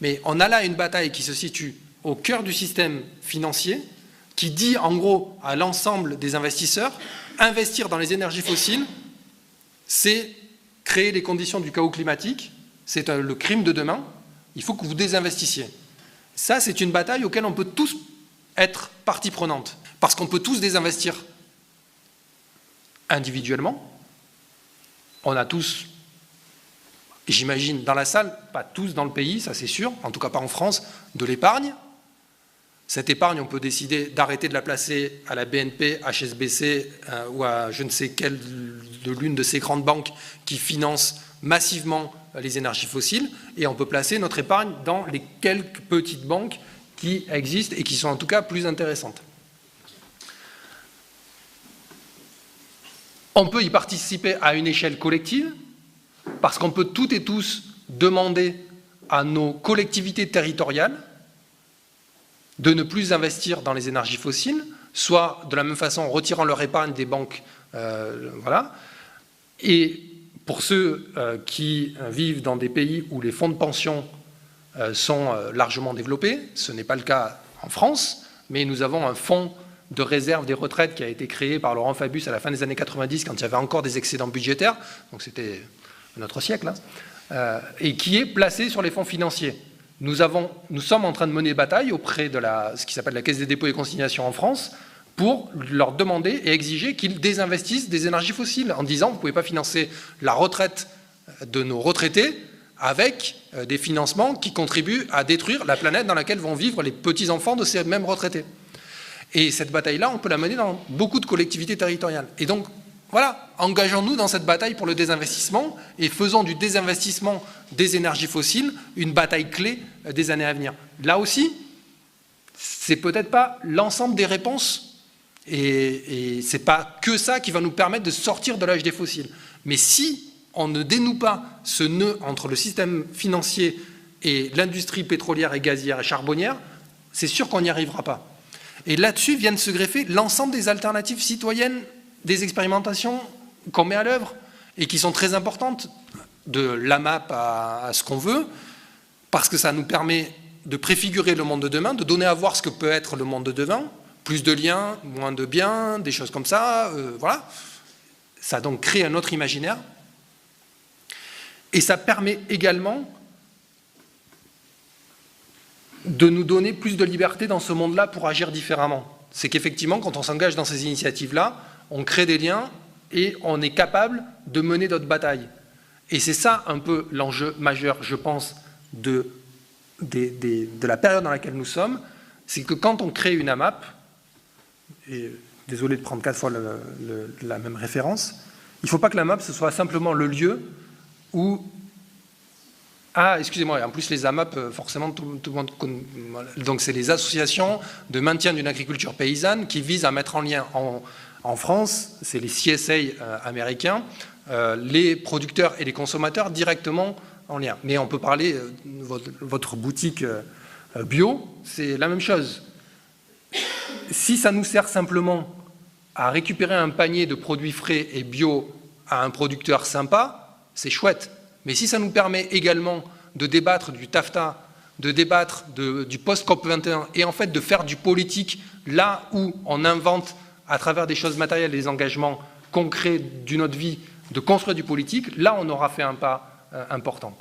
Mais on a là une bataille qui se situe au cœur du système financier, qui dit en gros à l'ensemble des investisseurs, investir dans les énergies fossiles, c'est créer les conditions du chaos climatique, c'est le crime de demain, il faut que vous désinvestissiez. Ça, c'est une bataille auquel on peut tous être partie prenante, parce qu'on peut tous désinvestir individuellement. On a tous, j'imagine, dans la salle, pas tous dans le pays, ça c'est sûr, en tout cas pas en France, de l'épargne. Cette épargne, on peut décider d'arrêter de la placer à la BNP, HSBC ou à je ne sais quelle de l'une de ces grandes banques qui financent massivement les énergies fossiles, et on peut placer notre épargne dans les quelques petites banques qui existent et qui sont en tout cas plus intéressantes. On peut y participer à une échelle collective, parce qu'on peut toutes et tous demander à nos collectivités territoriales de ne plus investir dans les énergies fossiles, soit de la même façon en retirant leur épargne des banques. Voilà. Et pour ceux qui vivent dans des pays où les fonds de pension sont largement développés, ce n'est pas le cas en France, mais nous avons un fonds de réserve des retraites qui a été créé par Laurent Fabius à la fin des années 90, quand il y avait encore des excédents budgétaires, donc c'était notre siècle, hein, et qui est placé sur les fonds financiers. Nous sommes en train de mener bataille auprès de ce qui s'appelle la Caisse des dépôts et consignations en France pour leur demander et exiger qu'ils désinvestissent des énergies fossiles en disant « vous ne pouvez pas financer la retraite de nos retraités avec des financements qui contribuent à détruire la planète dans laquelle vont vivre les petits-enfants de ces mêmes retraités ». Et cette bataille-là, on peut la mener dans beaucoup de collectivités territoriales. Et donc, voilà, engageons-nous dans cette bataille pour le désinvestissement et faisons du désinvestissement des énergies fossiles une bataille clé des années à venir. Là aussi, c'est peut-être pas l'ensemble des réponses et c'est pas que ça qui va nous permettre de sortir de l'âge des fossiles. Mais si on ne dénoue pas ce nœud entre le système financier et l'industrie pétrolière et gazière et charbonnière, c'est sûr qu'on n'y arrivera pas. Et là-dessus viennent se greffer l'ensemble des alternatives citoyennes, des expérimentations qu'on met à l'œuvre et qui sont très importantes, de l'AMAP à ce qu'on veut, parce que ça nous permet de préfigurer le monde de demain, de donner à voir ce que peut être le monde de demain, plus de liens, moins de biens, des choses comme ça, voilà. Ça donc crée un autre imaginaire. Et ça permet également de nous donner plus de liberté dans ce monde-là pour agir différemment. C'est qu'effectivement, quand on s'engage dans ces initiatives-là, on crée des liens et on est capable de mener d'autres batailles. Et c'est ça un peu l'enjeu majeur, je pense, de la période dans laquelle nous sommes, c'est que quand on crée une AMAP, et désolé de prendre 4 fois la même référence, il ne faut pas que l'AMAP ce soit simplement le lieu où... Ah, excusez-moi, en plus les AMAP, forcément tout le monde connaît. Donc c'est les associations de maintien d'une agriculture paysanne qui visent à mettre en lien en France, c'est les CSA américains, les producteurs et les consommateurs directement en lien. Mais on peut parler, votre boutique bio, c'est la même chose. Si ça nous sert simplement à récupérer un panier de produits frais et bio à un producteur sympa, c'est chouette. Mais si ça nous permet également de débattre du TAFTA, de débattre du post-COP21 et en fait de faire du politique là où on invente à travers des choses matérielles, des engagements concrets d'une autre vie, de construire du politique, là on aura fait un pas important.